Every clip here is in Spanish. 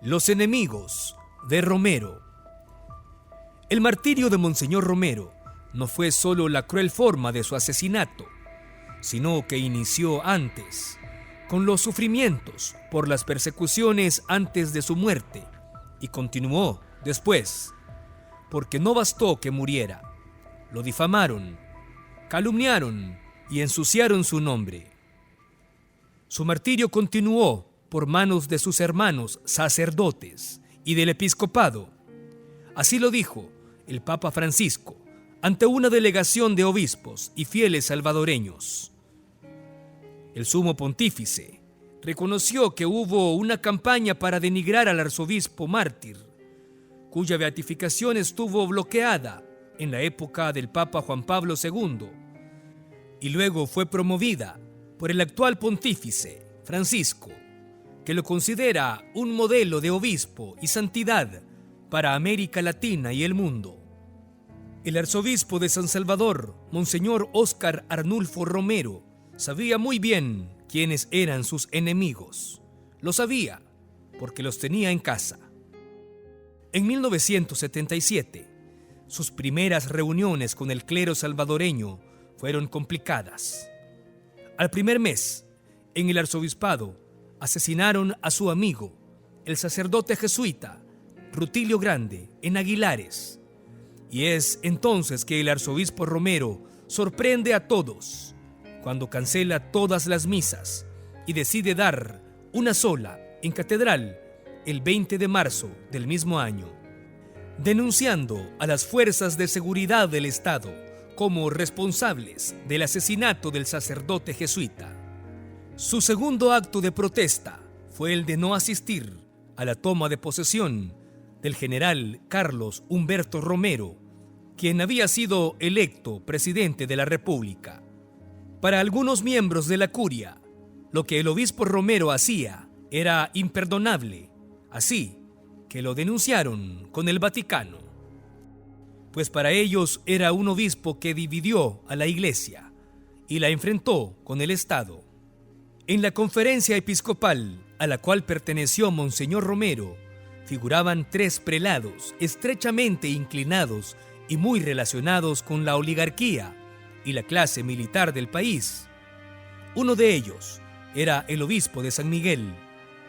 Los enemigos de Romero. El martirio de Monseñor Romero no fue solo la cruel forma de su asesinato, sino que inició antes, con los sufrimientos por las persecuciones antes de su muerte, y continuó después, porque no bastó que muriera. Lo difamaron, calumniaron y ensuciaron su nombre. Su martirio continuó por manos de sus hermanos sacerdotes y del episcopado. Así lo dijo el Papa Francisco ante una delegación de obispos y fieles salvadoreños. El sumo pontífice reconoció que hubo una campaña para denigrar al arzobispo mártir, cuya beatificación estuvo bloqueada en la época del Papa Juan Pablo II y luego fue promovida por el actual pontífice Francisco, que lo considera un modelo de obispo y santidad para América Latina y el mundo. El arzobispo de San Salvador, Monseñor Óscar Arnulfo Romero, sabía muy bien quiénes eran sus enemigos. Lo sabía porque los tenía en casa. En 1977, sus primeras reuniones con el clero salvadoreño fueron complicadas. Al primer mes, en el arzobispado, asesinaron a su amigo, el sacerdote jesuita Rutilio Grande, en Aguilares. Y es entonces que el arzobispo Romero sorprende a todos cuando cancela todas las misas y decide dar una sola en catedral el 20 de marzo del mismo año, denunciando a las fuerzas de seguridad del Estado como responsables del asesinato del sacerdote jesuita. Su segundo acto de protesta fue el de no asistir a la toma de posesión del general Carlos Humberto Romero, quien había sido electo presidente de la República. Para algunos miembros de la curia, lo que el obispo Romero hacía era imperdonable, así que lo denunciaron con el Vaticano, pues para ellos era un obispo que dividió a la Iglesia y la enfrentó con el Estado. En la conferencia episcopal a la cual perteneció Monseñor Romero, figuraban 3 prelados estrechamente inclinados y muy relacionados con la oligarquía y la clase militar del país. Uno de ellos era el obispo de San Miguel,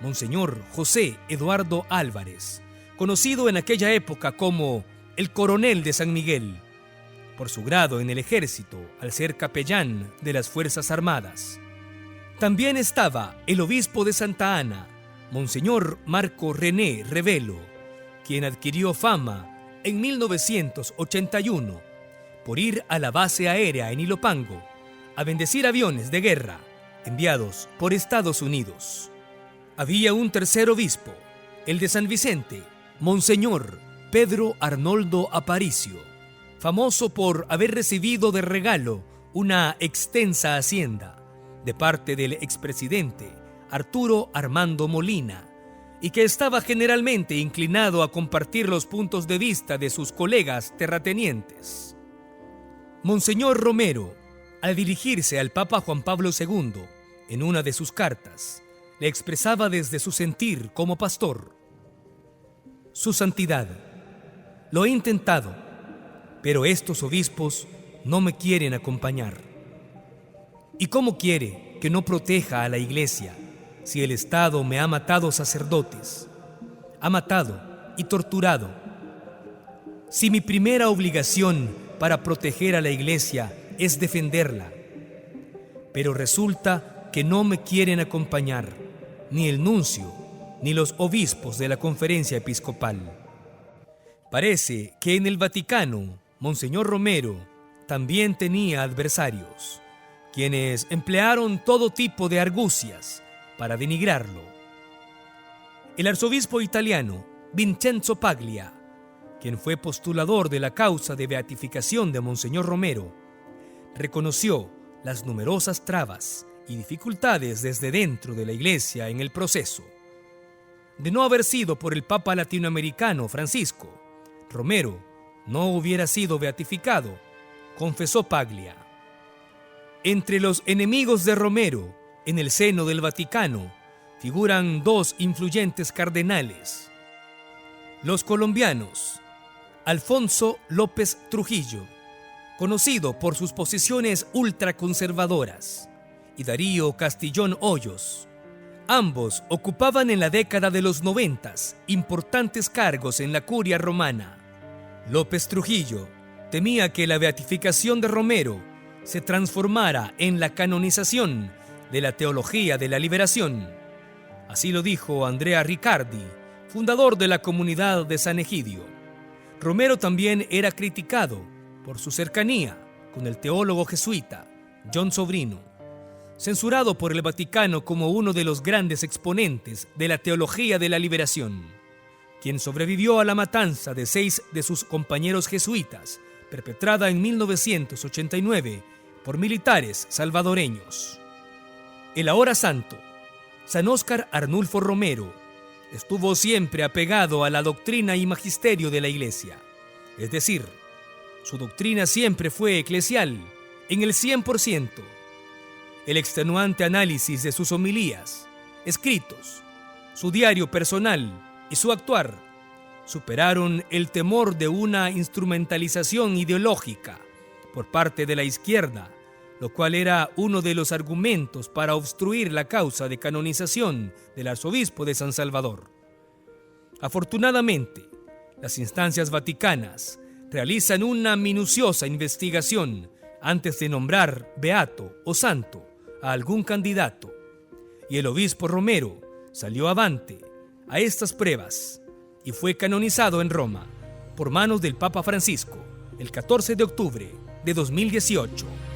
Monseñor José Eduardo Álvarez, conocido en aquella época como el Coronel de San Miguel, por su grado en el ejército al ser capellán de las Fuerzas Armadas. También estaba el obispo de Santa Ana, Monseñor Marco René Revelo, quien adquirió fama en 1981 por ir a la base aérea en Ilopango a bendecir aviones de guerra enviados por Estados Unidos. Había un tercer obispo, el de San Vicente, Monseñor Pedro Arnoldo Aparicio, famoso por haber recibido de regalo una extensa hacienda de parte del expresidente Arturo Armando Molina, y que estaba generalmente inclinado a compartir los puntos de vista de sus colegas terratenientes. Monseñor Romero, al dirigirse al Papa Juan Pablo II, en una de sus cartas, le expresaba desde su sentir como pastor: Su Santidad, lo he intentado, pero estos obispos no me quieren acompañar. ¿Y cómo quiere que no proteja a la Iglesia si el Estado me ha matado sacerdotes, ha matado y torturado? Si mi primera obligación para proteger a la Iglesia es defenderla, pero resulta que no me quieren acompañar ni el nuncio ni los obispos de la conferencia episcopal. Parece que en el Vaticano, Monseñor Romero también tenía adversarios, quienes emplearon todo tipo de argucias para denigrarlo. El arzobispo italiano Vincenzo Paglia, quien fue postulador de la causa de beatificación de Monseñor Romero, reconoció las numerosas trabas y dificultades desde dentro de la Iglesia en el proceso. De no haber sido por el Papa latinoamericano Francisco, Romero no hubiera sido beatificado, confesó Paglia. Entre los enemigos de Romero, en el seno del Vaticano, figuran dos influyentes cardenales. Los colombianos: Alfonso López Trujillo, conocido por sus posiciones ultraconservadoras, y Darío Castillón Hoyos. Ambos ocupaban en la década de los 90 importantes cargos en la curia romana. López Trujillo temía que la beatificación de Romero se transformara en la canonización de la teología de la liberación. Así lo dijo Andrea Riccardi, fundador de la comunidad de San Egidio. Romero también era criticado por su cercanía con el teólogo jesuita John Sobrino, censurado por el Vaticano como uno de los grandes exponentes de la teología de la liberación, quien sobrevivió a la matanza de 6 de sus compañeros jesuitas, perpetrada en 1989 por militares salvadoreños. El ahora santo, San Óscar Arnulfo Romero, estuvo siempre apegado a la doctrina y magisterio de la Iglesia, es decir, su doctrina siempre fue eclesial en el 100%. El extenuante análisis de sus homilías, escritos, su diario personal y su actuar superaron el temor de una instrumentalización ideológica por parte de la izquierda, lo cual era uno de los argumentos para obstruir la causa de canonización del arzobispo de San Salvador. Afortunadamente, las instancias vaticanas realizan una minuciosa investigación antes de nombrar beato o santo a algún candidato, y el obispo Romero salió avante a estas pruebas y fue canonizado en Roma por manos del Papa Francisco el 14 de octubre de 2018.